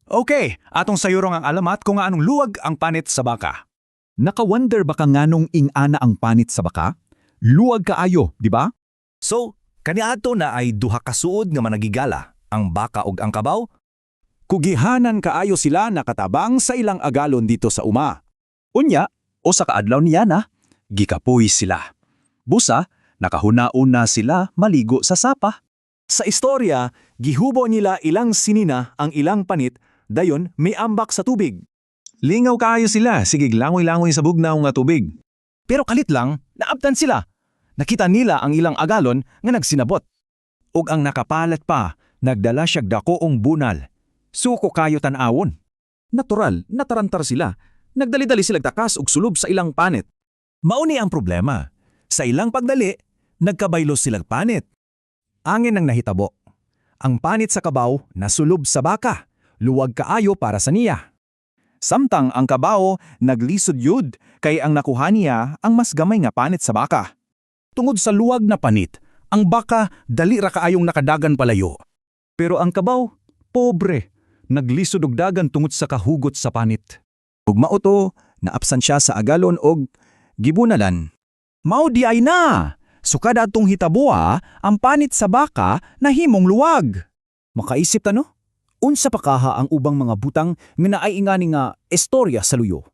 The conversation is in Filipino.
Okay, atong sayurong ang alamat kung anong luwag ang panit sa baka. Nakawonder ba ka nganong ing-ana ang panit sa baka? Luwag kaayo, di ba? So, kaniadto na ay duha ka suod nga managigala, ang baka ug ang kabaw. Kugihanan kaayo sila nakatabang sa ilang agalon dito sa uma. Unya, o sa kaadlaw niya na, gikapoy sila. Busa, nakahunaon na sila maligo sa sapa. Sa istorya, gihubo nila ilang sinina ang ilang panit, dayon may ambak sa tubig. Lingaw kaayo sila, sige langoy-langoy sa bugnaw nga tubig. Pero kalit lang, naabtan sila. Nakita nila ang ilang agalon nga nagsinabot. Ug ang nakapalat pa, nagdala siyag dakoong bunal. Suko kayo tan-awon. Natural, natarantar sila. Nagdali-dali silang takas ug sulob sa ilang panit. Mauni ang problema. Sa ilang pagdali, nagkabaylos silang panit. Angin ang nahitabo. Ang panit sa kabaw nasulob sa baka. Luwag kaayo para sa niya. Samtang ang kabaw naglisod yud kay ang nakuha niya ang mas gamay nga panit sa baka. Tungod sa luwag na panit, ang baka dali ra kaayong nakadagan palayo. Pero ang kabaw, pobre, naglisod og dagan tungod sa kahugot sa panit. Ug mauto, naapsan siya sa agalon og gibunalan. Mao di ay na! Sukad atong hitaboa, ang panit sa baka nahimong luwag. Makaisip ta no? Unsa pa kaha ang ubang mga butang nga naay ingani nga istorya sa luyo?